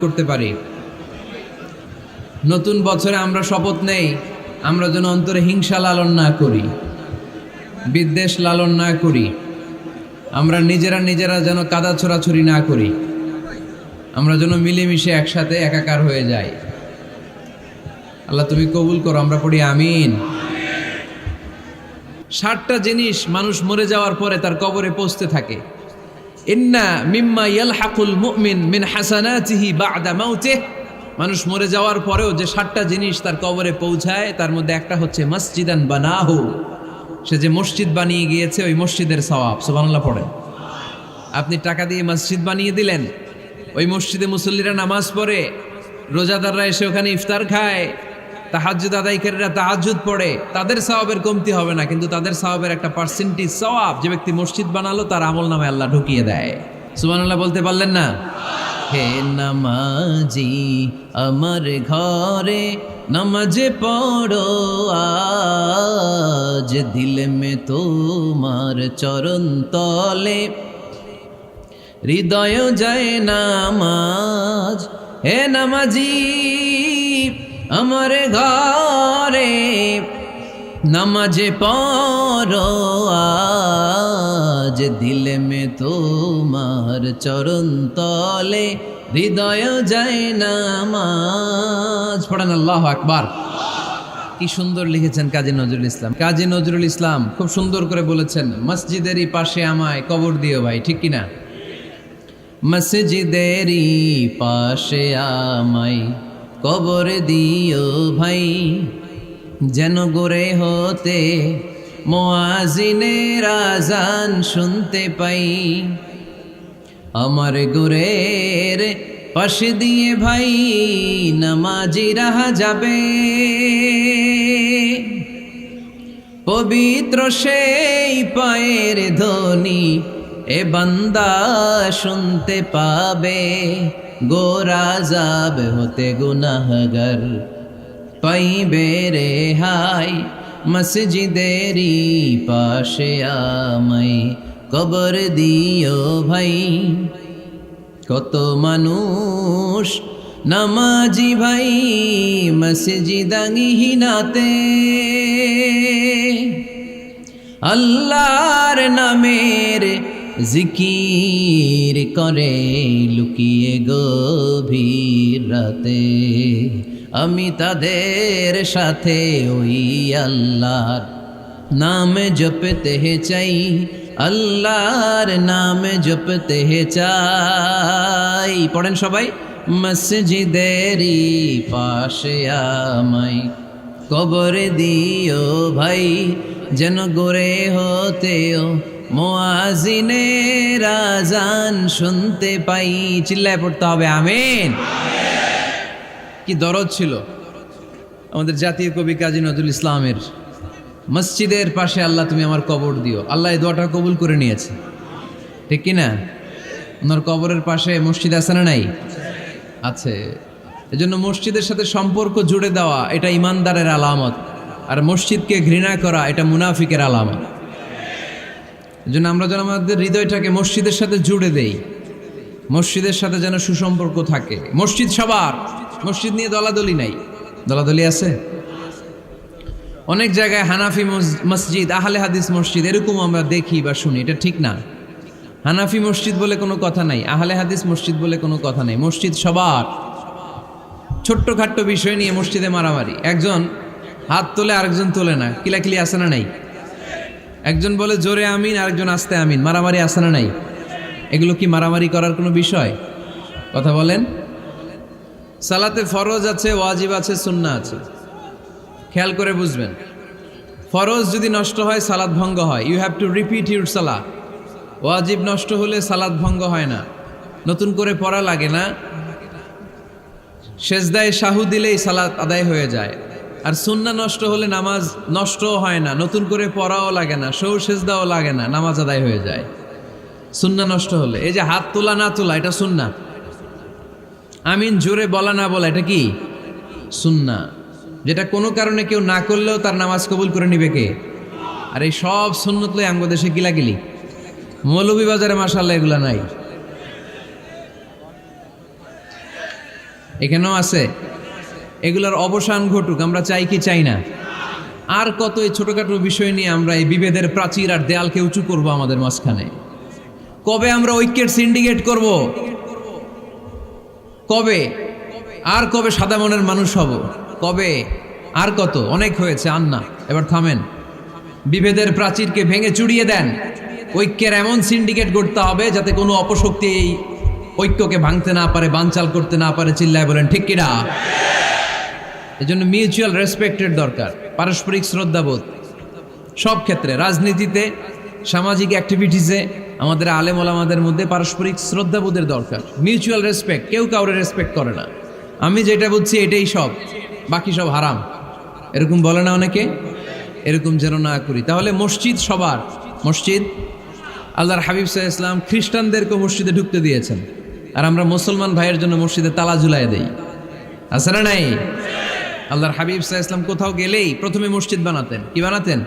করতে পারি। নতুন বছরে আমরা শপথ নেই, আমরা যেন অন্তরে হিংসা লালন না করি, বিদ্বেষ লালন না করি, আমরা নিজেরা যেন কাদা ছোড়াছুরি না করি, আমরা যেন মিলেমিশে একসাথে একাকার হয়ে যাই। আল্লাহ তুমি কবুল করো, আমরা পড়ি আমিন। 60টা জিনিস মানুষ মরে যাওয়ার পরে তার কবরে পৌঁছতে থাকে। ইন্না মিম্মা ইয়ালহাকুল মুমিন মিন হাসানাতিহি বা'দা মাউতিহি, মানুষ মরে যাওয়ার পরেও যে 60টা জিনিস তার কবরে পৌঁছায় তার মধ্যে একটা হচ্ছে মসজিদান বানাহু, সে যে মসজিদ বানিয়ে গিয়েছে ওই মসজিদের সওয়াব। সুবহানাল্লাহ পড়েন। আপনি টাকা দিয়ে মসজিদ বানিয়ে দিলেন, ওই মসজিদে মুসল্লিরা নামাজ পড়ে, রোজাদাররা এসে ওখানে ইফতার খায়, তাহাজ্জুদ আদায়কারীরা তাহাজ্জুদ পড়ে, তাদের সওয়াবের কমতি হবে না, কিন্তু তাদের সওয়াবের একটা পার্সেন্টেজ সওয়াব যে ব্যক্তি মসজিদ বানালো তার আমলনামায় আল্লাহ ঢুকিয়ে দেয়। সুবহানাল্লাহ বলতে পারলেন না? হে নামাজি আমার ঘরে নামাজ পড়ো আজ, দিল মে তোমার চরণ তলে হৃদয় যায় নামাজ। হে নামাজি আমার ঘরে নামাজ পড়ো আজ, দিল মে তোমার চরণ তলে হৃদয় যায় নামাজ। পড়েন আল্লাহু আকবার। কি সুন্দর লিখেছেন কাজী নজরুল ইসলাম। কাজী নজরুল ইসলাম খুব সুন্দর করে বলেছেন, মসজিদেরই পাশে আমায় কবর দিও ভাই, ঠিক কিনা? মসজিদেরই পাশে আমায় কবর দিও ভাই, যেন গোরে হতে মুয়াজ্জিনের আযান শুনতে পাই। আমার গোরের পাশে দিয়ে ভাই নামাজিরা যাবে, পবিত্র সেই পায়ের ধ্বনি এ বান্দা শুনতে পাবে। গোরা যাব হতে গুনাহগার পাইবে রেহাই, মসজিদেরই পাশে আমায় কবর দিও ভাই। কত মানুষ নামাজি ভাই মসজিদাঙ্গিহীনাতে, আল্লাহর নামের জিকির করে লুকিয়ে গভীর রাতে। আমি তাদের সাথে ওই আল্লাহর নাম জপতে চাই, আল্লাহর নাম জপতে চাই। পড়েন সবাই, মসজিদেরই পাশে আমায় কবর দিও ভাই, যেন গোরে হতেও মুয়াজ্জিনের আযান শুনতে পাই। চিল্লায় পড়তে হবে আমিন। কি দরদ ছিল আমাদের জাতীয় কবি কাজী নজরুল ইসলামের, মসজিদের পাশে আল্লাহ তুমি আমার কবর দিও। আল্লাহ এই দোয়াটা কবুল করে নিয়েছে, ঠিক কিনা? ওনার কবরের পাশে মসজিদ আছে না নাই? আছে। এজন্য মসজিদের সাথে সম্পর্ক জুড়ে দেওয়া এটা ইমানদারের আলামত, আর মসজিদকে ঘৃণা করা এটা মুনাফিকের আলামত। এজন্য আমরা যেন আমাদের হৃদয়টাকে মসজিদের সাথে জুড়ে দেই, মসজিদের সাথে যেন সুসম্পর্ক থাকে। মসজিদ সবার, মসজিদ নিয়ে দলাদলি নাই। দলাদলি আছে অনেক জায়গায়, হানাফি মসজিদ, আহলে হাদিস মসজিদ, এরকম আমরা দেখি বা শুনি, এটা ঠিক না। হানাফি মসজিদ বলে কোনো কথা নাই, আহলে হাদিস মসজিদ বলে কোনো কথা নাই। মসজিদ সবার। ছোট্টখাট্ট বিষয় নিয়ে মসজিদে মারামারি, একজন হাত তোলে আরেকজন তোলে না, কিলাকিলি আছে না নাই? একজন বলে জোরে আমিন, আরেকজন আস্তে আমিন, মারামারি আছে না নাই? এগুলো কি মারামারি করার কোনো বিষয়? কথা বলেন। সালাতে ফরজ আছে, ওয়াজিব আছে, সুন্নাহ আছে। খেয়াল করে বুঝবেন, ফরজ যদি নষ্ট হয় সালাত ভঙ্গ হয়, you have to repeat your সালাহ। ওয়াজিব নষ্ট হলে সালাত ভঙ্গ হয় না, নতুন করে পড়া লাগে না, সেজদায় সাহু দিলেই সালাত আদায় হয়ে যায়। আর সুন্নাহ নষ্ট হলে নামাজ নষ্টও হয় না, নতুন করে পড়াও লাগে না, সৌ সেজদাও লাগে না, নামাজ আদায় হয়ে যায় সুন্নাহ নষ্ট হলে। এই যে হাত তোলা না তোলা এটা সুন্নাহ, আমিন জোরে বলা না বলা এটা কি সুন্নাহ, যেটা কোনো কারণে কেউ না করলেও তার নামাজ কবুল করে নিবে কে? আর এই সব সুন্নত লই আমগো দেশে গিলাগিলি, মৌলভীবাজারে মাশাআল্লাহ এগুলা নাই। এখানেও আছে। এগুলোর অবসান ঘটুক, আমরা চাই কি চাই না? আর কত এই ছোটখাটো বিষয় নিয়ে আমরা এই বিভেদের প্রাচীর আর দেয়ালকে উঁচু করব আমাদের মাঝখানে? কবে আমরা ঐক্যের সিন্ডিকেট করব? কবে? আর কবে সাদা মনের মানুষ হব? কবে? আর কত? অনেক হয়েছে, আর না, এবার থামেন। বিভেদের প্রাচীরকে ভেঙে চুড়িয়ে দেন। ঐক্যের এমন সিন্ডিকেট করতে হবে যাতে কোনো অপশক্তি এই ঐক্যকে ভাঙতে না পারে, বানচাল করতে না পারে। চিল্লায় বলেন ঠিক কিনা? এজন্য মিউচুয়াল রেসপেক্টের দরকার, পারস্পরিক শ্রদ্ধাবোধ সব ক্ষেত্রে, রাজনীতিতে, সামাজিক অ্যাক্টিভিটিসে আমাদের আলেম ওলামাদের মধ্যে পারস্পরিক শ্রদ্ধাবোধের দরকার। মিউচুয়াল রেসপেক্ট, কেউ কাউরে রেসপেক্ট করে না। আমি যেটা বুঝছি এটাই সব, বাকি সব হারাম, এরকম বলে না অনেকে? এরকম যেন না করি। তাহলে মসজিদ সবার, মসজিদ আল্লাহর হাবিব সাল্লাল্লাহু আলাইহি ওয়াসাল্লাম খ্রিস্টানদেরকে মসজিদে ঢুকতে দিয়েছেন, আর আমরা মুসলমান ভাইয়ের জন্য মসজিদে তালা ঝুলাই দেই। আছে না নাই? আল্লাহর হাবিব সাল্লাল্লাহু আলাইহি ওয়াসাল্লাম কোথাও গেলেই প্রথমে মসজিদ বানাতেন। কি বানাতেন?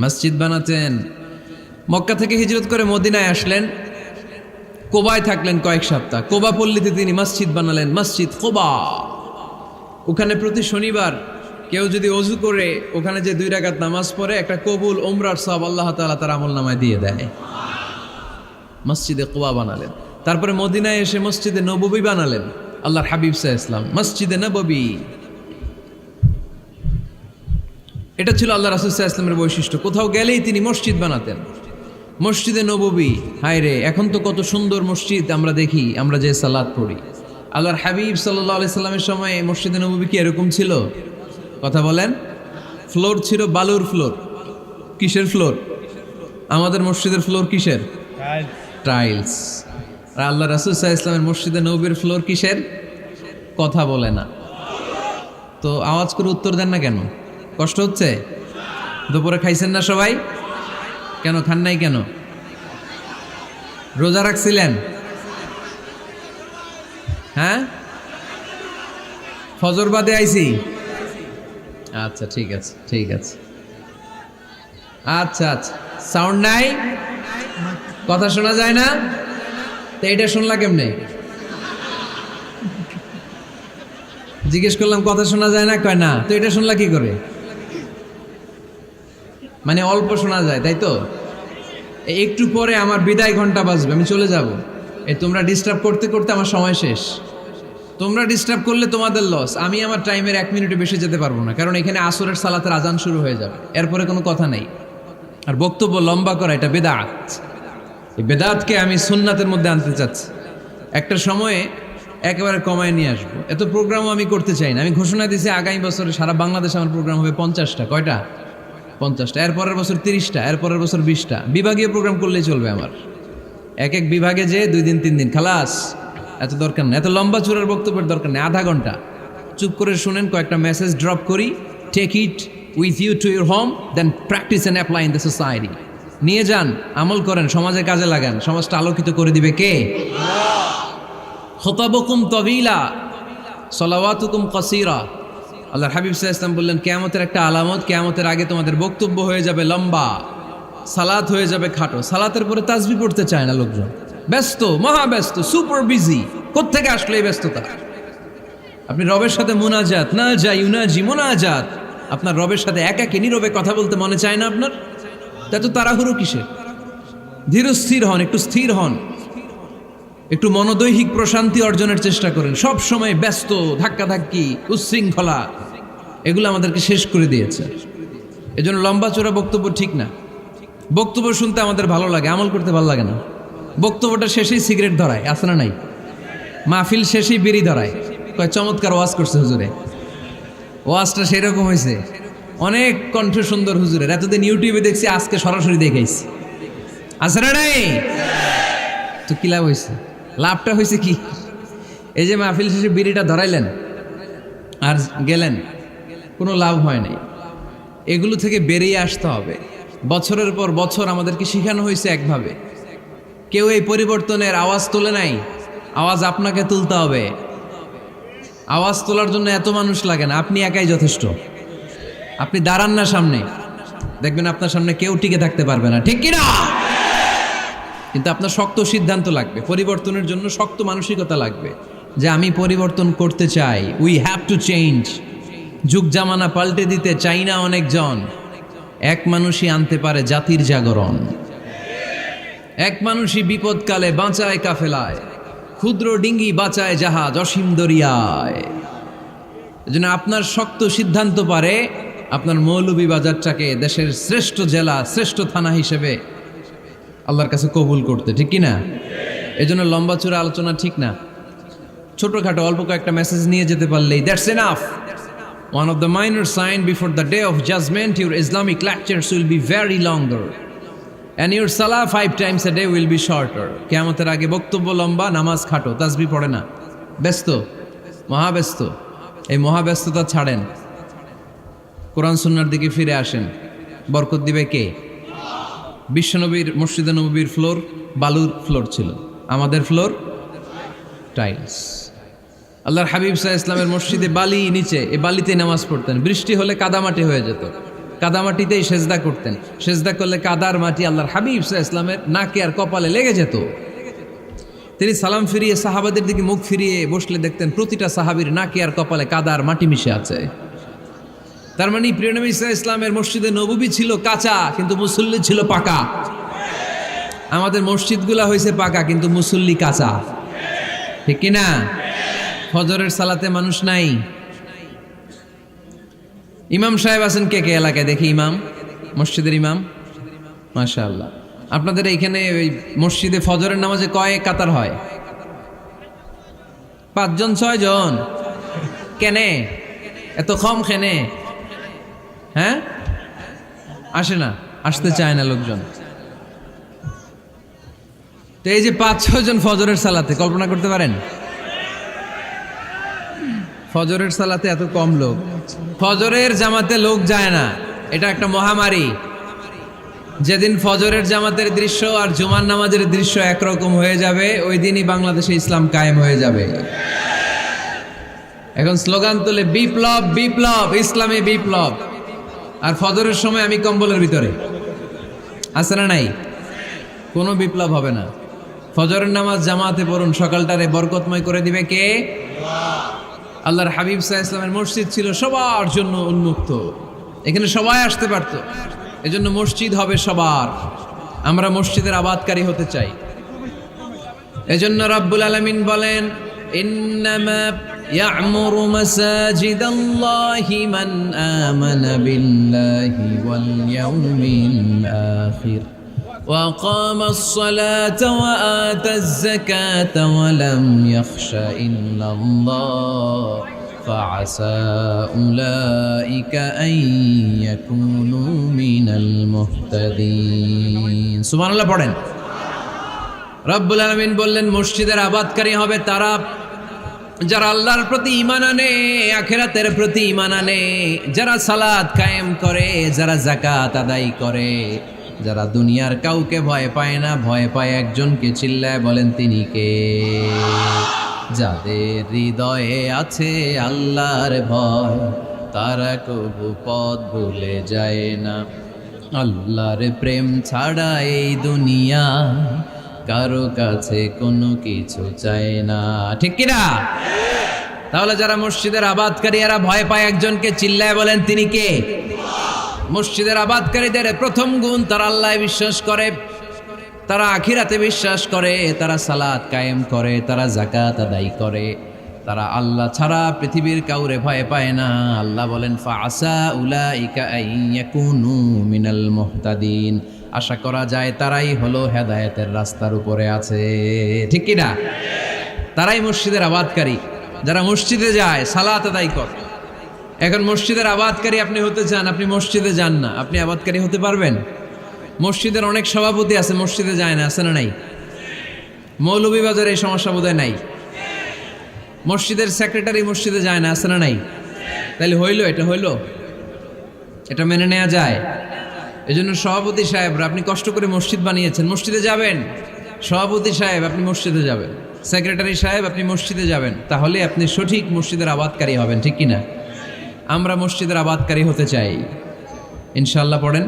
মসজিদ বানাতেন। মক্কা থেকে হিজরত করে মদিনায় আসলেন, কোবায় থাকলেন কয়েক সপ্তাহ। কোবা পল্লীতে তিনি মসজিদ বানালেন, মসজিদ কোবা। ওখানে প্রতি শনিবার কেউ যদি অজু করে ওখানে যে 2 রাকাত নামাজ পড়ে, একটা কবুল উমরার সওয়াব আল্লাহ তাআলা তার আমলনামায় দিয়ে দেয়। মসজিদে কোবা বানালেন। তারপরে মদিনায় এসে মসজিদে নববী বানালেন আল্লাহর হাবিব সাল্লাল্লাহু আলাইহি ওয়াসাল্লাম, মসজিদে নববী। এটা ছিল আল্লাহ রাসূল সাল্লাল্লাহু আলাইহি ওয়াসাল্লামের বৈশিষ্ট্য। কোথাও গেলেই তিনি মসজিদ বানাতেন, মসজিদে নববী। হায় রে, এখন তো কত সুন্দর মসজিদ আমরা দেখি, আমরা যে সালাত পড়ি। আল্লাহর হাবিব সাল্লাল্লাহু আলাইহি সাল্লামের সময় মসজিদে নববী কি এরকম ছিল? কথা বলেন। ফ্লোর ছিল বালুর ফ্লোর। কিসের ফ্লোর? আমাদের মসজিদের ফ্লোর কিসের? টাইলস। আর আল্লাহ রাসূল সাল্লাল্লাহু আলাইহি ওয়াসাল্লামের মসজিদে নববীর ফ্লোর কিসের? কথা বলে না তো। আওয়াজ করে উত্তর দেন না কেন? কষ্ট হচ্ছে? দুপুরে খাইছেন না সবাই? কেন খান নাই কেন? রোজা রাখছিলেন? হ্যাঁ, ফজর বাদে আইছি। আচ্ছা ঠিক আছে, ঠিক আছে। আচ্ছা আচ্ছা, সাউন্ড নাই, কথা শোনা যায় না? তো এটা শুনলা কেমনে? জিজ্ঞেস করলাম কথা শোনা যায় না, কয় না। তো এটা শুনলা কি করে? মানে অল্প শোনা যায়, তাই তো? একটু পরে আমার বিদায় ঘন্টা বাজবে, আমি চলে যাব। এই তোমরা ডিস্টার্ব করতে করতে আমার সময় শেষ। তোমরা ডিস্টার্ব করলে তোমাদের লস। আমি আমার টাইমের 1 মিনিটে বেশি যেতে পারবো না, কারণ এখানে আসরের সালাতের আজান শুরু হয়ে যাবে, এরপরে কোনো কথা নেই। আর বক্তব্য লম্বা করা এটা বেদাত। এই বেদাতকে আমি সুন্নাতের মধ্যে আনতে চাচ্ছি। একটা সময়ে একেবারে কমায় নিয়ে আসবো। এত প্রোগ্রামও আমি করতে চাই না। আমি ঘোষণা দিয়েছি আগামী বছরে সারা বাংলাদেশে আমার প্রোগ্রাম হবে 50টা। কয়টা? 50টা। এরপরের বছর 30টা, এরপরের বছর 20টা। বিভাগীয় প্রোগ্রাম করলেই চলবে আমার। এক এক বিভাগে যে 2 দিন 3 দিন খালাস। এত দরকার নেই, এত লম্বা চূড়ার বক্তব্যের দরকার নেই। আধা ঘন্টা চুপ করে শুনেন, কয়েকটা মেসেজ ড্রপ করি, take it with you to your home, then practice and apply in the society. নিয়ে যান, আমল করেন, সমাজে কাজে লাগান। সমাজটা আলোকিত করে দিবে কে? খুতাবুকুম তাবিলা সালাওয়াতুকুম কাসীরা। আল্লাহর হাবিব সাল্লাল্লাহু আলাইহি ওয়াসাল্লাম বললেন, কিয়ামতের একটা আলামত, কিয়ামতের আগে তোমাদের বক্তব্য হয়ে যাবে লম্বা, সালাত হয়ে যাবে খাটো। সালাতের পরে তাসবিহ পড়তে চায় না লোকজন, ব্যস্ত, মহাব্যস্ত, সুপার বিজি। কোত্থেকে আসলে এই ব্যস্ততা? আপনি রবের সাথে মুনাজাত, না যাই ইউনাজি মুনাজাত, আপনার রবের সাথে একাকী নীরবে কথা বলতে মনে চায় না আপনার? এত তাড়াহুড়ো কিসের? ধীর স্থির হন, একটু স্থির হন, একটু মনোদৈহিক প্রশান্তি অর্জনের চেষ্টা করেন। সব সময় ব্যস্ত, ধাক্কাধাক্কি, উচ্ছৃঙ্খলা, এগুলো আমাদেরকে শেষ করে দিয়েছে। এজন্য লম্বা চোরা বক্তব্য ঠিক না। বক্তব্য শুনতে আমাদের ভালো লাগে, আমল করতে ভালো লাগে না। বক্তব্যটা শেষেই সিগারেট ধরায়, আছে না নাই? মাহফিল শেষেই বিড়ি ধরায়, কয় চমৎকার ওয়াজ করছে হুজুরে। ওয়াজটা সেরকম হয়েছে, অনেক কণ্ঠ সুন্দর হুজুরের। এতদিন ইউটিউবে দেখছি, আজকে সরাসরি দেখাইছি, আছে না নাই? তো কি লাভ হয়েছে? লাভটা হয়েছে কি? এই যে মাহফিল শেষে বিড়িটা ধরাইলেন আর গেলেন, কোনো লাভ হয় নাই। এগুলো থেকে বেরিয়ে আসতে হবে। বছরের পর বছর আমাদেরকে শেখানো হয়েছে একভাবে, কেউ এই পরিবর্তনের আওয়াজ তোলে নাই। আওয়াজ আপনাকে তুলতে হবে। আওয়াজ তোলার জন্য এত মানুষ লাগে না, আপনি একাই যথেষ্ট। আপনি দাঁড়ান না সামনে, দেখবেন আপনার সামনে কেউ টিকে থাকতে পারবে না, ঠিক কিনা? কিন্তু আপনার শক্ত সিদ্ধান্ত লাগবে, পরিবর্তনের জন্য শক্ত মানসিকতা লাগবে। যে আমি পরিবর্তন করতে চাই, উই হ্যাভ টু চেঞ্জ। যুগ জামানা পাল্টে দিতে চাই না অনেকজন। এক মানুষই আনতে পারে জাতির জাগরণ। এক মানুষই বিপদকালে বাঁচায় কাফেলায়, ক্ষুদ্র ডিঙ্গি বাঁচায় জাহাজ অসীম দরিয়ায়। এজন্য আপনার শক্ত সিদ্ধান্ত পারে আপনার মৌলভীবাজারটাকে দেশের শ্রেষ্ঠ জেলা, শ্রেষ্ঠ থানা হিসেবে আল্লাহর কাছে কবুল করতে, ঠিক কি না? এজন্য লম্বা চূড়া আলোচনা ঠিক না। ছোটখাটো অল্প কয়েকটা মেসেজ নিয়ে যেতে পারলেই that's enough. One of the minor sign before the day of judgment, your Islamic lectures will be very longer and your salah 5 times a day will be shorter. কিয়ামতের আগে বক্তব্য লম্বা, নামাজ খাটো, তাসবিহ পড়ে না, ব্যস্ত, মহাব্যস্ত। এই মহাব্যস্ততা ছাড়েন, কোরআন সুন্নাহর দিকে ফিরে আসেন। বরকত দিবে কে? বিশ্বনবীর মসজিদে নববীর ফ্লোর বালুর ফ্লোর ছিল, আমাদের ফ্লোর টাইলস। আল্লাহর হাবিব সাল্লাল্লাহু আলাইহি ওয়াসাল্লামের মসজিদে বালি নিচে, এই বালিতেই নামাজ পড়তেন। বৃষ্টি হলে কাদামাটি হয়ে যেত, কাদামাটিতেই সেজদা করতেন। সেজদা করলে কাদার মাটি আল্লাহর হাবিব সাল্লাল্লাহু আলাইহি ওয়াসাল্লামের নাকে আর কপালে লেগে যেত। তিনি সালাম ফিরিয়ে সাহাবাদের দিকে মুখ ফিরিয়ে বসলে দেখতেন প্রতিটা সাহাবীর নাকে আর কপালে কাদার মাটি মিশে আছে। তার মানে প্রিয় নবী সাল্লাল্লাহু আলাইহি ওয়াসাল্লামের মসজিদে নববী ছিল কাঁচা, কিন্তু মুসল্লি ছিল পাকা। আমাদের মসজিদগুলা হয়েছে পাকা, কিন্তু মুসল্লি কাঁচা, ঠিক কি না? ফজরের সালাতে মানুষ নাই। ইমাম সাহেব আছেন কে কে এলাকায়? দেখি ইমাম, মসজিদের ইমাম, মাশাআল্লাহ। আপনাদের এইখানে ওই মসজিদে ফজরের নামাজে কয় কাতার হয়? 5 জন 6 জন? কেনে এত কম? কেনে? হ্যাঁ, আসে না, আসতে চায় না লোকজন। তো এই যে 5-6 জন ফজরের সালাতে, কল্পনা করতে পারেন ফজরের সালাতে এত কম লোক? ফজরের জামাতে লোক যায় না, এটা একটা মহামারী। যেদিন ফজরের জামাতের দৃশ্য আর জুমার নামাজের দৃশ্য একরকম হয়ে যাবে, ওই দিনই বাংলাদেশে ইসলাম কায়েম হয়ে যাবে। এখন স্লোগান তুলে বিপ্লব বিপ্লব, ইসলামী বিপ্লব। আর ফজরের সময় আমি কম্বলের ভিতরে, আছে না নাই? কোনো বিপ্লব হবে না। ফজরের নামাজ জামাতে পড়ুন, সকালটারে বরকতময় করে দিবে কে? আল্লাহর হাবিব সাল্লাল্লাহু আলাইহি ওয়াসাল্লামের মসজিদ ছিল সবার জন্য উন্মুক্ত, এখানে সবাই আসতে পারত। এজন্য মসজিদ হবে সবার। আমরা মসজিদের আবাদকারী হতে চাই। এজন্য রাব্বুল আলামিন বলেন, ইন্নামা ইয়া'মুরু মাসাজিদাল্লাহি মান আমানা বিল্লাহি ওয়াল ইয়াউমিল আখির وأقام الصلاة وآتى الزكاة ولم يخش إلا الله فعسى أولئك أن يكونوا من المهتدين سبحان الله পড়েন। রব্বুল আলামিন বললেন মসজিদের আবাদকারী হবে তারা যারা আল্লাহর প্রতি ঈমান আনে, আখিরাতের প্রতি ঈমান আনে, যারা সালাত কায়েম করে, যারা যাকাত আদায় করে, যারা দুনিয়ার কাউকে ভয় পায় না, ভয় পায় একজনকে। চিল্লায় বলেন তিনি কে? যাদের হৃদয়ে আছে আল্লাহর ভয়, তারা কবু পথ ভুলে যায় না। আল্লাহর প্রেম ছাড়া এই দুনিয়া কারো কাছে কোনো কিছু চায় না, ঠিক কিনা? তাহলে যারা মসজিদের আবাদকারী এরা ভয় পায় একজনকে, চিল্লায় বলেন তিনি কে? মসজিদের আবাদকারীদের প্রথম গুণ, তারা আল্লাহয় বিশ্বাস করে, তারা আখিরাতে বিশ্বাস করে, তারা সালাত কায়েম করে, তারা যাকাত আদায় করে, তারা আল্লাহ ছাড়া পৃথিবীর কাউরে ভয় পায় না। আল্লাহ বলেন ফাআসা উলাইকা আইয়াকুনু মিনাল মুহতাদিন, আশা করা যায় তারাই হলো হেদায়েতের রাস্তার উপরে আছে, ঠিক কি না? তারাই মসজিদের আবাদকারী, যারা মসজিদে যায়, সালাত আদায় করে। এখন মসজিদের আবাদকারী আপনি হতে চান, আপনি মসজিদে যান না, আপনি আবাদকারী হতে পারবেন? মসজিদের অনেক সভাপতি আছে, মসজিদে যায় না, আছে না নাই? মৌলভীবাজারে এই সমস্যা বোধহয় নাই। মসজিদের সেক্রেটারি মসজিদে যায় না, আছে না নাই? তাহলে হইল, এটা হইল, এটা মেনে নেওয়া যায়? এজন্য সভাপতি সাহেবরা, আপনি কষ্ট করে মসজিদ বানিয়েছেন, মসজিদে যাবেন। সভাপতি সাহেব আপনি মসজিদে যাবেন, সেক্রেটারি সাহেব আপনি মসজিদে যাবেন, তাহলে আপনি সঠিক মসজিদের আবাদকারী হবেন, ঠিক কিনা? আমরা মসজিদের আবাদকারী হতে চাই ইনশাআল্লাহ। পড়েন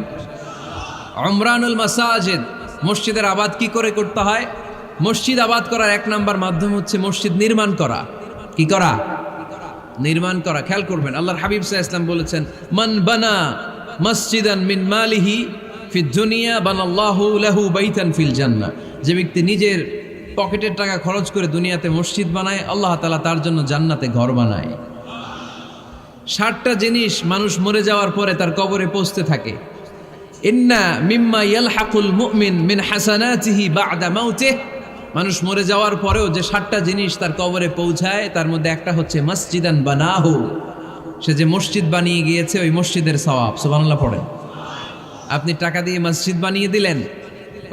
উমরানুল মাসাজিদ। মসজিদের আবাদ কি করে করতে হয়? মসজিদ আবাদ করার 1 নাম্বার মাধ্যম হচ্ছে মসজিদ নির্মাণ করা। কি করা? নির্মাণ করা। খেয়াল করবেন, আল্লাহর হাবিব সাল্লাল্লাহু আলাইহি ওয়াসাল্লাম বলেছেন, মান বানা মসজিদান মিন মালিহি ফিদ দুনিয়া বানাল্লাহু লাহু বাইতান ফিল জান্নাহ। যে ব্যক্তি নিজের পকেটের টাকা খরচ করে দুনিয়াতে মসজিদ বানায়, আল্লাহ তাআলা তার জন্য জান্নাতে ঘর বানায়। 60টা জিনিস মানুষ মরে যাওয়ার পরে তার কবরে পৌঁছতে থাকে। ইন্না মিম্মা ইয়ালহাকুল মুমিন মিন হাসানাতিহি বা'দা মাউতিহি। মানুষ মরে যাওয়ার পরেও যে 60টা জিনিস তার কবরে পৌঁছায়, তার মধ্যে একটা হচ্ছে মসজিদান বানাহু। সে যে মসজিদ বানিয়ে গিয়েছে, ওই মসজিদের সওয়াব। সুবহানাল্লাহ পড়েন। আপনি টাকা দিয়ে মসজিদ বানিয়ে দিলেন,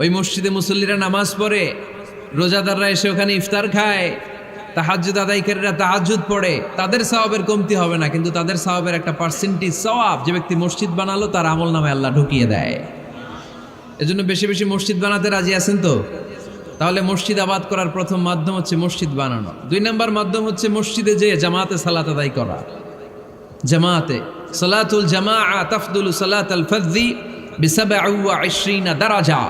ওই মসজিদে মুসল্লিরা নামাজ পড়ে, রোজাদাররা এসে ওখানে ইফতার খায়, তাহাজ্জুদ আদায়কারীরা তাহাজ্জুদ পড়ে, তাদের সওয়াবের কমতি হবে না, কিন্তু তাদের সওয়াবের একটা পার্সেন্টেজ সওয়াব যে ব্যক্তি মসজিদ বানালো তার আমল নামে আল্লাহ ঢুকিয়ে দেয়। এজন্য বেশি বেশি মসজিদ বানাতে রাজি আছেন তো? তাহলে মসজিদ আবাদ করার প্রথম মাধ্যম হচ্ছে মসজিদ বানানো। 2 নম্বর মাধ্যম হচ্ছে মসজিদে যে জামাতে সালাত আদায় করা। জামাতে সালাতুল জামাআ তাফদুলু সালাতাল ফাযযি বি27 দারাজা।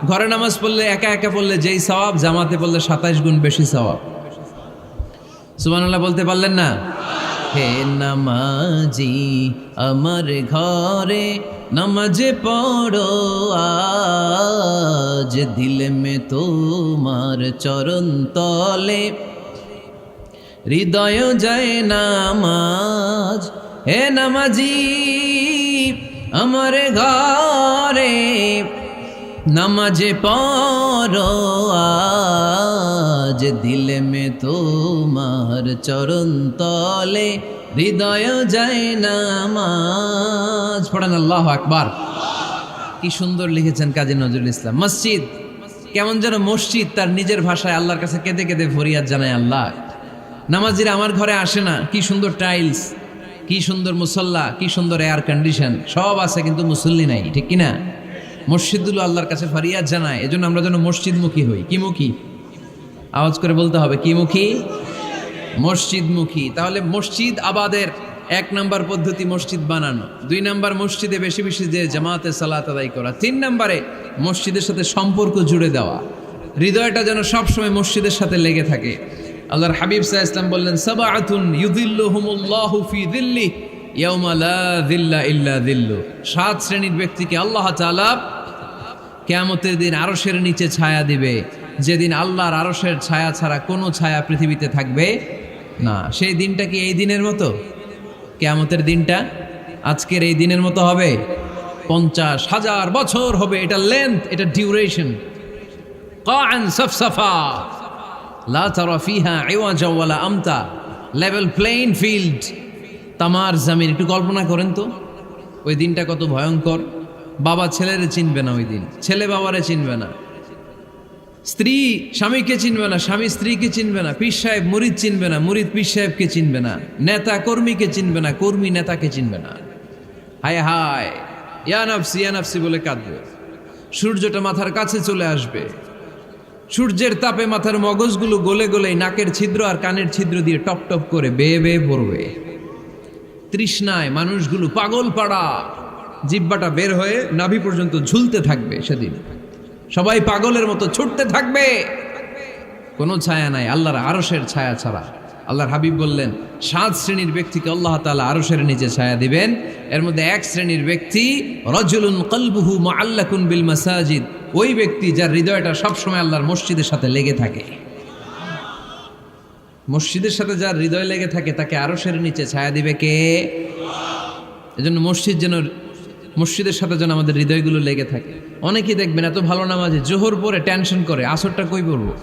ঘরে নামাজ পড়লে একা একা পড়লে যেই সওয়াব, জামাতে পড়লে 27 গুণ বেশি সওয়াব। সুবহানাল্লাহ বলতে পারলেন না? হে নামাজি আমার ঘরে নামাজে পড়ো আজ, দিলে মে তোমার চরণ তলে হৃদয় যায় নামাজ। হে নামাজি আমার ঘরে নামাজে পড়ো আজ, দিলে মে তোমার চরণ তলে হৃদয় যায় নামাজ। পড়েন আল্লাহু আকবার। কি সুন্দর লিখেছেন কাজী নজরুল ইসলাম। মসজিদ কেমন যেন মসজিদ তার নিজের ভাষায় আল্লাহর কাছে কেঁদে কেঁদে ফরিয়াদ জানায়, আল্লাহ নামাজিরা আমার ঘরে আসে না, কি সুন্দর টাইলস, কি সুন্দর মুসল্লা, কি সুন্দর এয়ার কন্ডিশন, সব আছে কিন্তু মুসল্লি নাই, ঠিক কিনা? মসজিদগুলো আল্লাহর কাছে ফরিয়াদ জানায়। এজন্য আমরা যেন মসজিদমুখী হই। কি মুখী? আওয়াজ করে বলতে হবে, কি মুখী? মসজিদমুখী। তাহলে মসজিদ আবাদের 1 নম্বর পদ্ধতি মসজিদ বানানো। 2 নম্বর মসজিদে বেশি বেশি যে জামাতে সালাত আদায় করা। 3 নম্বরে মসজিদের সাথে সম্পর্ক জুড়ে দেওয়া, হৃদয়টা যেন সবসময় মসজিদের সাথে লেগে থাকে। আল্লাহর হাবিব সাল্লাল্লাহু আলাইহি ওয়াসাল্লাম বললেন, সাবআতুন ইউযিল্লুহুমুল্লাহু ফি যিল্লিহি ইয়াওমা লা যিল্লা ইল্লা যিল্লু। 7 শ্রেণীর ব্যক্তিকে আল্লাহ তাআলা কিয়ামতের দিন আরশের নিচে ছায়া দিবে, যেদিন আল্লাহর আরশের ছায়া ছাড়া কোনো ছায়া পৃথিবীতে থাকবে না। সেই দিনটা কি এই দিনের মতো? কিয়ামতের দিনটা আজকের এই দিনের মতো হবে? 50,000 বছর হবে। এটা লেন্থ, এটা ডিউরেশন। কাআন সাফসাফা লা তারা ফিহা ইওয়াজা ওয়ালা আমতা। লেভেল প্লেইং ফিল্ড, তামার জমিন। একটু কল্পনা করেন তো ওই দিনটা কত ভয়ঙ্কর। বাবা ছেলেরে চিনবে না ওই দিন, ছেলে বাবারে চিনবে না, স্ত্রী স্বামীকে চিনবে না, স্বামী স্ত্রীকে চিনবে না, পীর সাহেব মুরিদ চিনবে না, মুরিদ পীর সাহেবকে চিনবে না, নেতা কর্মীকে চিনবে না, কর্মী নেতাকে চিনবে না। হায় হায়, ইয়া নাফসি বলে কাঁদবে। সূর্যটা মাথার কাছে চলে আসবে, সূর্যের তাপে মাথার মগজগুলো গলে গলে নাকের ছিদ্র আর কানের ছিদ্র দিয়ে টপ টপ করে বেয়ে বেয়ে পড়বে। তৃষ্ণায় মানুষগুলো পাগল পাড়া, জিহ্বাটা বের হয়ে নাভি পর্যন্ত ঝুলতে থাকবে। সেদিন সবাই পাগলের মতো ছুটতে থাকবে, কোনো ছায়া নাই আল্লাহর আরশের ছায়া ছাড়া। আল্লাহর হাবিব বললেন 7 শ্রেণীর ব্যক্তিকে আল্লাহ তাআলা আরশের নিচে ছায়া দিবেন। এর মধ্যে 1 শ্রেণীর ব্যক্তি রাজুলুন কলবুহু মুআল্লাকুন বিল মাসাজিদ। ওই ব্যক্তি যার হৃদয়টা সবসময় আল্লাহর মসজিদের সাথে লেগে থাকে। মসজিদের সাথে যার হৃদয় লেগে থাকে তাকে আরশের নিচে ছায়া দিবে কে? এজন্য মসজিদের সাথে যেন আমাদের হৃদয়গুলো লেগে থাকে। অনেকেই দেখবেন এত ভালো নামাজে, জোহর পরে টেনশন করে আসরটা কই পড়বো,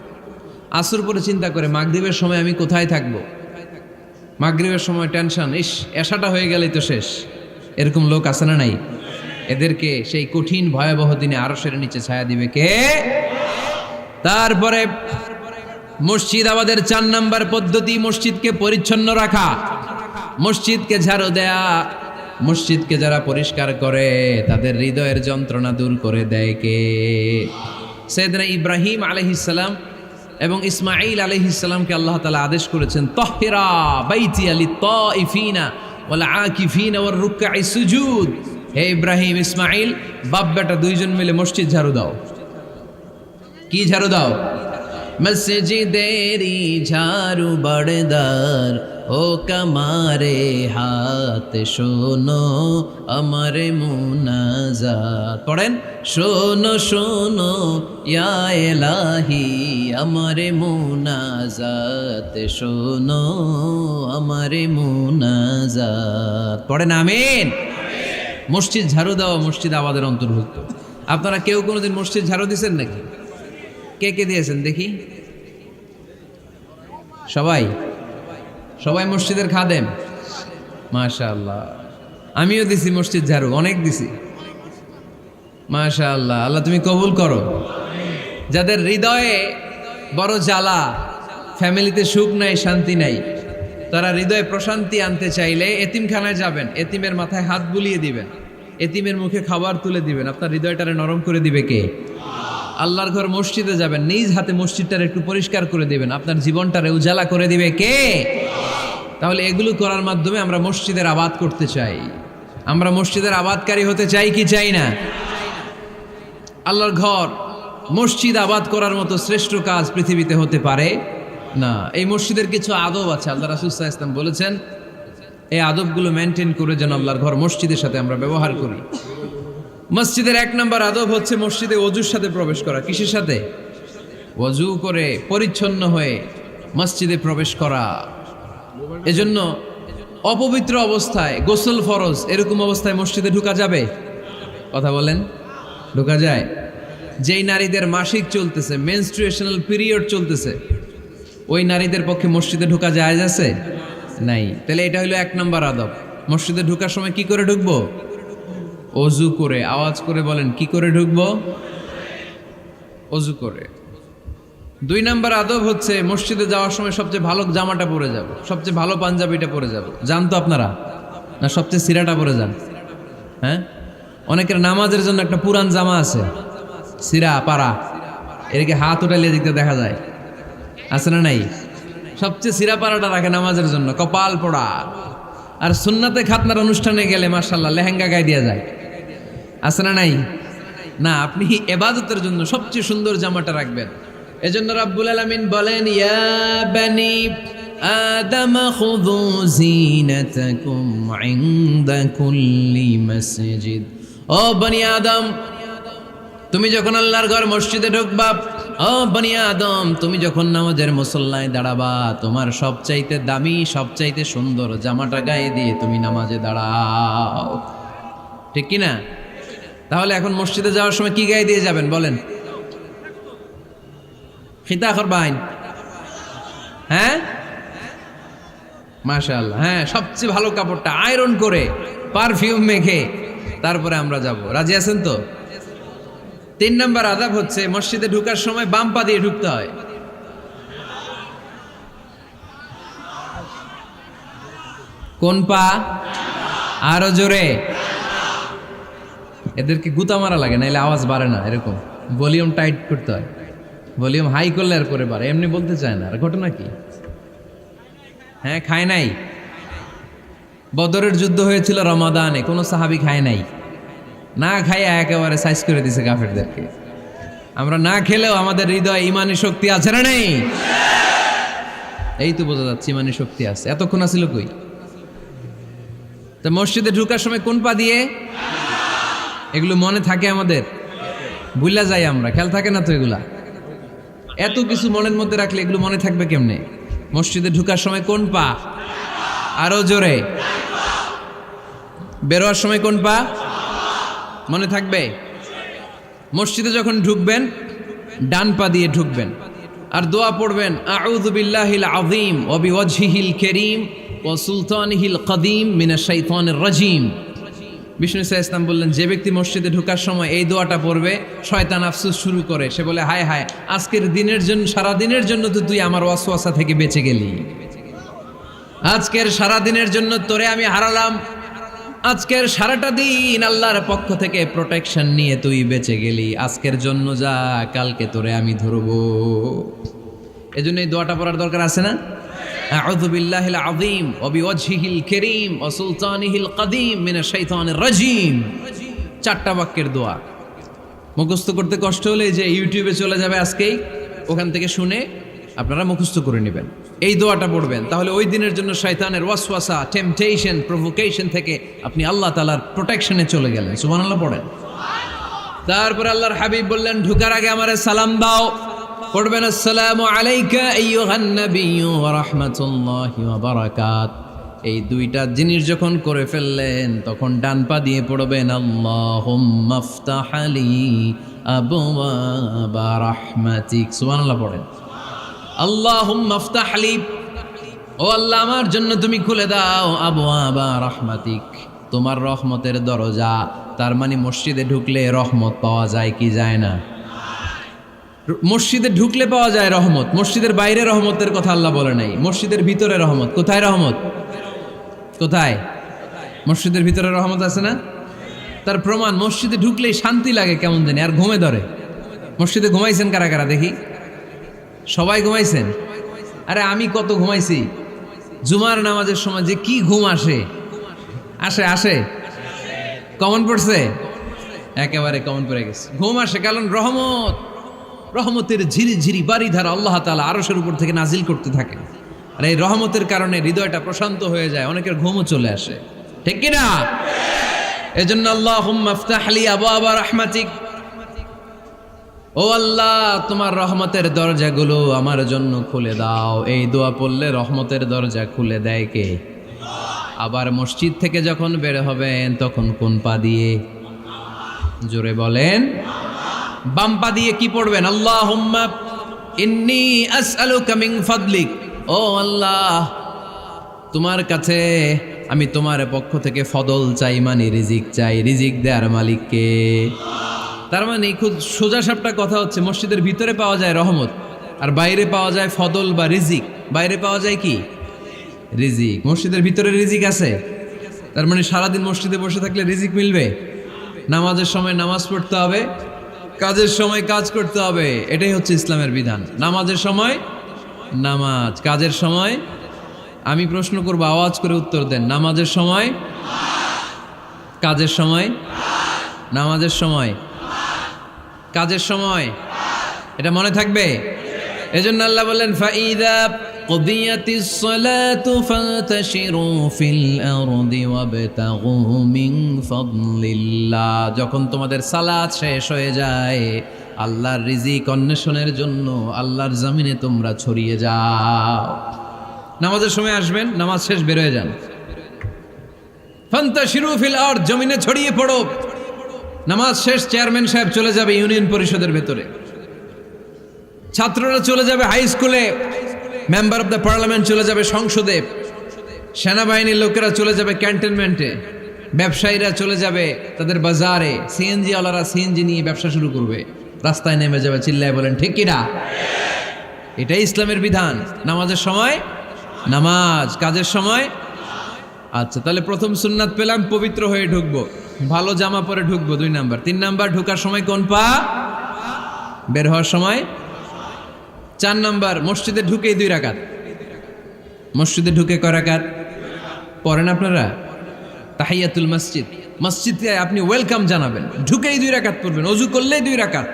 আসর পরে চিন্তা করে মাগরিবের সময় আমি কোথায় থাকবো, মাগরিবের সময় টেনশন, ইস এশাটা হয়ে গেলেই তো শেষ। এরকম লোক আছে না নাই? এদেরকে সেই কঠিন ভয়াবহ দিনে আরশের নিচে ছায়া দিবে কে? তারপরে মসজিদ আমাদের 4 নম্বর পদ্ধতি মসজিদকে পরিচ্ছন্ন রাখা, মসজিদকে ঝাড়ু দেয়া। মসজিদকে যারা পরিষ্কার করে তাদের হৃদয়ের যন্ত্রণা দূর করে দেয় কে? সাইয়েদনা ইব্রাহিম আলাইহিস সালাম এবং ইসমাঈল আলাইহিস সালামকে আল্লাহ তাআলা আদেশ করেছেন, তাহহিরা বাইতিয়া লিত-তাইফিনা ওয়াল আকিফিনা ওয়ার রুকআই সুজুদ। হে ইব্রাহিম, ইসমাঈল, বাপ বেটা দুইজন মিলে মসজিদ ঝাড়ু দাও। কি ঝাড়ু দাও? মসজিদেরি ঝাড়ু বাড়দার ও কামারে হাত শোনো আমার মুনাজাত পড়েন শোনো শোনো ইয়া ইলাহি আমার মুনাজাত শোনো আমার মুনাজাত পড়েন আমিন। মসজিদ ঝাড়ু দেওয়া মসজিদ আবাদের অন্তর্ভুক্ত। আপনারা কেউ কোনোদিন মসজিদ ঝাড়ু দিয়েছেন নাকি? কে কে দিয়েছেন দেখি? সবাই সবাই মসজিদের খাদেম? মাশাআল্লাহ। আমিও দিছি মসজিদ ঝাড়ু, অনেক দিছি। মাশাআল্লাহ, আল্লাহ তুমি কবুল করো। যাদের হৃদয়ে বড় জ্বালা, ফ্যামিলিতে সুখ নাই, শান্তি নাই, তারা হৃদয়ে প্রশান্তি আনতে চাইলে এতিমখানায় যাবেন, এতিমের মাথায় হাত বুলিয়ে দিবেন, এতিমের মুখে খাবার তুলে দিবেন। আপনার হৃদয়টারে নরম করে দিবে কে? আল্লাহর ঘর মসজিদে যাবেন, নিজ হাতে মসজিদটারে একটু পরিষ্কার করে দিবেন, আপনার জীবনটারে উজালা করে দিবে কে? তাহলে এগুলো করার মাধ্যমে আমরা মসজিদের আবাদ করতে চাই। আমরা মসজিদের আবাদকারী হতে চাই কি চাই না? আল্লাহর ঘর মসজিদ আবাদ করার মতো শ্রেষ্ঠ কাজ পৃথিবীতে হতে পারে না। এই মসজিদের কিছু আদব আছে, আল্লাহ রাসূল সাল্লাল্লাহু আলাইহি ওয়াসাল্লাম বলেছেন এই আদবগুলো মেনটেন করে যেন আল্লাহর ঘর মসজিদের সাথে আমরা ব্যবহার করি। মসজিদের 1 নম্বর আদব হচ্ছে মসজিদে ওযুর সাথে প্রবেশ করা। কিসের সাথে? ওযু করে পরিচ্ছন্ন হয়ে মসজিদে প্রবেশ করা। এজন্য অপবিত্র অবস্থায় গোসল ফরজ, এরকম অবস্থায় মসজিদে ঢোকা যাবে? কথা বলেন, ঢোকা যায়? যেই নারীদের মাসিক চলতেছে, মেনস্ট্রুয়েশনাল পিরিয়ড চলতেছে, ওই নারীদের পক্ষে মসজিদে ঢোকা জায়েজ আছে? নাই। তাহলে এটা হলো 1 নম্বর আদব। মসজিদে ঢোকার সময় কি করে ঢুকবো? ওযু করে। আওয়াজ করে বলেন, কি করে ঢুকবো? ওযু করে। 2 নম্বর আদব হচ্ছে মসজিদে যাওয়ার সময় সবচেয়ে ভালো জামাটা পরে যাব, সবচেয়ে ভালো পাঞ্জাবিটা পরে যাব। জান তো আপনারা? না সবচেয়ে সিরাটা পরে যান? হ্যাঁ, অনেকের নামাজের জন্য একটা পুরান জামা আছে, সিরা পাড়া, এদিকে হাত উঠাইলে দিকতে দেখা যায়, আছে না নাই? সবচেয়ে সিরা পাড়াটা রাখে নামাজের জন্য, কপাল পোড়া। আর সুন্নাতে খাতনার অনুষ্ঠানে গেলে মাশাআল্লাহ লেহেঙ্গা গায়ে দেওয়া যায়, আছে না নাই? না, আপনি ইবাদতের জন্য সবচেয়ে সুন্দর জামাটা রাখবেন। এজন্য রাব্বুল আলামিন বলেন, ইয়া বানি আদম খুযু জিনাতাকুম ইনদা কুল্লি মসজিদ। ও বনি আদম, তুমি যখন আল্লাহর ঘর মসজিদে ঢুকবা, ও বনি আদম, তুমি যখন নামাজের মুসল্লায় দাঁড়াবা, তোমার সবচাইতে দামি, সবচাইতে সুন্দর জামাটা গায়ে দিয়ে তুমি নামাজে দাঁড়াও। ঠিক কি না? তাহলে এখন মসজিদে যাওয়ার সময় কি গায়ে দিয়ে যাবেন বলেন? খিতা করবাইন? হ্যাঁ, মাশাআল্লাহ। হ্যাঁ, সবচেয়ে ভালো কাপড়টা আয়রন করে পারফিউম মেখে তারপরে আমরা যাব। রাজি আছেন তো? 3 নম্বর আদব হচ্ছে মসজিদে ঢোকার সময় বাম পা দিয়ে ঢুকতে হয়। কোন পা? আরো জোরে। এদেরকে গুতা মারা লাগে, নাইলে আওয়াজ বাড়ে না। এরকম ভলিউম টাইট করতে হয়, ভলিউম হাই করলে আর পরে বাড়ে, এমনি বলতে চায় না। আর ঘটনা কি? হ্যাঁ, খায় নাই। বদরের যুদ্ধ হয়েছিল রমাদানে, কোনো সাহাবী খায় নাই, না খাইয়া একেবারে সাইজ করে দিছে কাফেরদেরকে। আমরা না খেলেও আমাদের হৃদয়ে ইমানি শক্তি আছে না নেই? এই তো বোঝা যাচ্ছে ইমানি শক্তি আছে। এতক্ষণ আছিল কই? তো মসজিদে ঢোকার সময় কোন পা দিয়ে? এগুলো মনে থাকে আমাদের? ভুলা যাই আমরা, খেয়াল থাকে না তো এগুলা। এত কিছু মনের মধ্যে রাখলে এগুলো মনে থাকবে কেমনে? মসজিদে ঢোকার সময় কোন পা? আরো জোরে। বেরোয়ার সময় কোন পা? মনে থাকবে? মসজিদে যখন ঢুকবেন ডান পা দিয়ে ঢুকবেন, আর দোয়া পড়বেন, আউযু বিল্লাহিল আযীম ওয়া বিওয়াজহিল কারীম ওয়া সুলতানিহিল কদীম মিনাশ শাইতানির রাজীম। বিষ্ণু ইসলাম বললেন, যে ব্যক্তি মসজিদে ঢোকার সময় এই দোয়াটা পড়বে, শয়তান আফসোস শুরু করে। সে বলে, হায় হায়, আজকের দিনের জন্য, সারা দিনের জন্য তো তুই আমার ওয়াসওয়াসা থেকে বেঁচে গেলি। আজকের সারা দিনের জন্য তোরে আমি হারালাম, আজকের সারাটা দিন আল্লাহর পক্ষ থেকে প্রোটেকশন নিয়ে তুই বেঁচে গেলি। আজকের জন্য যা, কালকে তোরে আমি ধরবো। এজন্য এই দোয়াটা পড়ার দরকার আছে না? আউযু বিল্লাহিল আযীম ওয়া বিওয়াজহিল কারীম ওয়া সুলতানিহিল কদীম মিনাশ শাইতানির রাজীম। 4টা বাক্যের দোয়া মুখস্থ করতে কষ্ট হলে যে ইউটিউবে চলে যাবে আজকেই, ওখান থেকে শুনে আপনারা মুখস্থ করে নেবেন, এই দোয়াটা পড়বেন, তাহলে ওই দিনের জন্য শয়তানের ওয়াসওয়াসা, টেম্পটেশন, প্রভোকেশন থেকে আপনি আল্লাহ তাআলার প্রোটেকশনে চলে গেলেন। সুবহানাল্লাহ পড়েন। তারপরে আল্লাহর হাবিব বললেন, ঢুকার আগে আমারে সালাম দাও। পড়বেন, আসসালামু আলাইকা আইয়ুহান নাবিয়্যু ওয়া রাহমাতুল্লাহি ওয়া বারাকাত। এই দুইটা জিনিস যখন করে ফেললেন তখন ডান পা দিয়ে পড়বেন, আল্লাহুম্মা আফতাহ লি আবওয়াবা রাহমাতিক। সুবহানাল্লাহ পড়েন। আল্লাহুম্মা আফতাহ লি, ও আল্লাহ আমার জন্য তুমি খুলে দাও আবওয়াবা রাহমাতিক, তোমার রহমতের দরজা। তার মানে মসজিদে ঢুকলে রহমত পাওয়া যায় কি যায় না? মসজিদে ঢুকলে পাওয়া যায় রহমত, মসজিদের বাইরে রহমতের কথা আল্লাহ বলে নাই। মসজিদের ভিতরে রহমত। কোথায় রহমত? কোথায়? মসজিদের ভিতরে রহমত আছে না? তার প্রমাণ, মসজিদে ঢুকলেই শান্তি লাগে কেমন জানি, আর ঘুমে ধরে। মসজিদে ঘুমাইছেন কারা কারা দেখি? সবাই ঘুমাইছেন? আরে আমি কত ঘুমাইছি। জুমার নামাজের সময় যে কি ঘুম আসে, আসে আসে কমন পড়ছে, একেবারে কমন পড়ে গেছে। ঘুম আসে কারণ রহমতের ঝিরি ঝিরি বাড়িধারা আল্লাহ তাআলা আরশের উপর থেকে নাজিল করতে থাকে, আর এই রহমতের কারণে হৃদয়টা প্রশান্ত হয়ে যায়, অনেকের ঘুমও চলে আসে, ঠিক কি না? এজন্য আল্লাহুম্মা আফতাহ লি আবওয়াবা রাহমাতিক, ও আল্লাহ তোমার রহমতের দরজাগুলো আমার জন্য খুলে দাও। এই দোয়া পড়লে রহমতের দরজা খুলে দেয় কে? আবার মসজিদ থেকে যখন বের হবেন তখন কোন পা দিয়ে? জোরে বলেন। বাম পা দিয়ে কি পড়বেন? আল্লাহুম্মা ইন্নী আসআলুকা মিন ফাদলিক, ও আল্লাহ তোমার কাছে আমি তোমার পক্ষ থেকে ফদল চাই, মানে রিজিক চাই। রিজিক দেওয়ার মালিক কে? তার মানে খুব সোজা সাপটা কথা হচ্ছে, মসজিদের ভিতরে পাওয়া যায় রহমত, আর বাইরে পাওয়া যায় ফদল বা রিজিক। বাইরে পাওয়া যায় কি? রিজিক। মসজিদের ভিতরে রিজিক আছে। তার মানে সারাদিন মসজিদে বসে থাকলে রিজিক মিলবে? নামাজের সময় নামাজ পড়তে হবে, কাজের সময় কাজ করতে হবে, এটাই হচ্ছে ইসলামের বিধান। নামাজের সময় নামাজ, কাজের সময়। আমি প্রশ্ন করবো, আওয়াজ করে উত্তর দেন। নামাজের সময়, কাজের সময়, নামাজের সময়, কাজের সময়, এটা মনে থাকবে। এজন্য আল্লাহ বললেন, ফাইদা কুদিয়াতিস সালাতু ফান্তাশিরু ফিল আরদি ওয়াবতাগু মিন ফাদলিল্লাহ। যখন তোমাদের সালাত শেষ হয়ে যায়, আল্লাহর রিজিক অন্বেষণের জন্য আল্লাহর জমিনে তোমরা ছড়িয়ে যাও। নামাজের সময় আসবেন, নামাজ শেষ বের হয়ে যান। ফান্তাশিরু ফিল আরদ, জমিনে ছড়িয়ে পড়ো। নামাজ শেষ, চেয়ারম্যান সাহেব চলে যাবে ইউনিয়ন পরিষদের ভেতরে, ছাত্ররা চলে যাবে হাই স্কুলে, মেম্বার অব দ্য পার্লামেন্ট চলে যাবে সংসদে, সেনাবাহিনীর লোকেরা চলে যাবে ক্যান্টনমেন্টে, ব্যবসায়ীরা চলে যাবে তাদের বাজারে, সিএনজি ওয়ালারা সিএনজি নিয়ে ব্যবসা শুরু করবে, রাস্তায় নেমে যাবে, চিল্লায় বলেন ঠিক কিনা? এটাই ইসলামের বিধান। নামাজের সময় নামাজ, কাজের সময়। আচ্ছা, তাহলে প্রথম সুন্নাত পেলাম, পবিত্র হয়ে ঢুকবো, ভালো জামা পরে ঢুকবো 2 নাম্বার। 3 নাম্বার, ঢুকার সময় কোন পা? বের হওয়ার সময়। 4 নাম্বার, মসজিদে ঢুকেই 2 রাকাত। মসজিদে ঢুকে কয় রাকাত পড়েন আপনারা? তাহিয়াতুল মসজিদ, মসজিদে আপনি ওয়েলকাম জানাবেন, ঢুকেই 2 রাকাত পড়বেন, ওযু করলেই 2 রাকাত।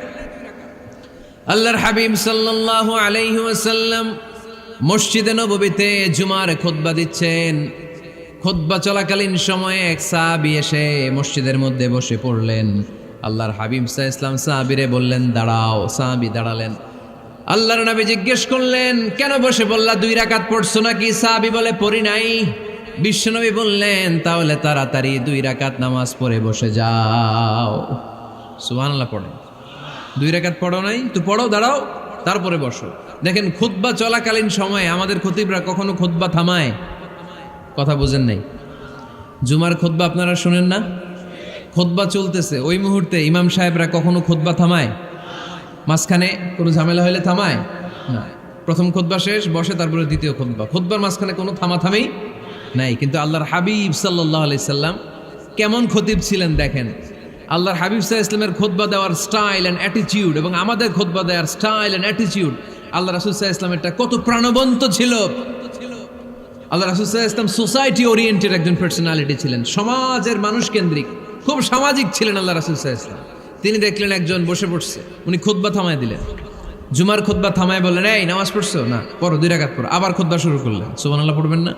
আল্লাহর হাবিব সাল্লাল্লাহু আলাইহি ওয়াসাল্লাম মসজিদে নববীতে জুমার খুতবা দিচ্ছেন। খুতবা চলাকালীন সময়ে এক সাহাবী এসে মসজিদের মধ্যে বসে পড়লেন। আল্লাহর হাবিব সাল্লাল্লাহু আলাইহি ওয়াসাল্লাম সাহাবীরে বললেন দাঁড়াও। সাহাবী দাঁড়ালেন। আল্লাহর নবী জিজ্ঞেস করলেন, কেন বসে বললা? 2 রাকাত পড়ছো নাকি? সাহাবী বলে, পড়ি নাই। বিশ্বনবী বললেন, তাহলে তাড়াতাড়ি 2 রাকাত নামাজ পড়ে বসে যাও। সুবহানাল্লাহ পড়েন। 2 রাকাত পড়ো নাই তো পড়ো, দাঁড়াও, তারপরে বসো। দেখেন, খুতবা চলাকালীন সময়ে আমাদের খতিবরা কখনো খুতবা থামায়? কথা বুঝেন নাই? জুমার খুতবা আপনারা শুনেন না? খুতবা চলতেছে, ওই মুহূর্তে ইমাম সাহেবরা কখনো খুতবা থামায়? মাঝখানে কোনো ঝামেলা হলে থামায় না। প্রথম খুতবা শেষ, বসে, তারপরে দ্বিতীয় খুতবা। খুতবার মাঝখানে কোনো থামাথামি নাই। কিন্তু আল্লাহর হাবিব সাল্লাল্লাহু আলাইহি সাল্লাম কেমন খতিব ছিলেন দেখেন। আল্লাহর হাবিব সাল্লাল্লাহু আলাইহি সাল্লামের খুতবা দেওয়ার স্টাইল অ্যান্ড অ্যাটিটিউড এবং আমাদের খুতবা দেওয়ার স্টাইল অ্যান্ড অ্যাটিটিউড, আল্লাহ রাসূল সাল্লাল্লাহু আলাইহি সাল্লামেরটা কত প্রাণবন্ত ছিল। আল্লাহ রাসূল সাল্লাল্লাহু আলাইহি সাল্লাম সোসাইটি ওরিয়েন্টেড একজন পার্সোনালিটি ছিলেন, সমাজের মানুষ কেন্দ্রিক, খুব সামাজিক ছিলেন আল্লাহ রাসূল সাল্লাল্লাহু আলাইহি সাল্লাম। তিনি দেখলেন একজন বসে পড়ছে, উনি খুতবা থামায় দিলেন। জুমার খুতবা থামায় বললেন, এই নামাজ পড়ছো না, পড়ো 2 রাকাত পড়ো। আবার খুতবা শুরু করলেন, সুবহানাল্লাহ পড়বেন না?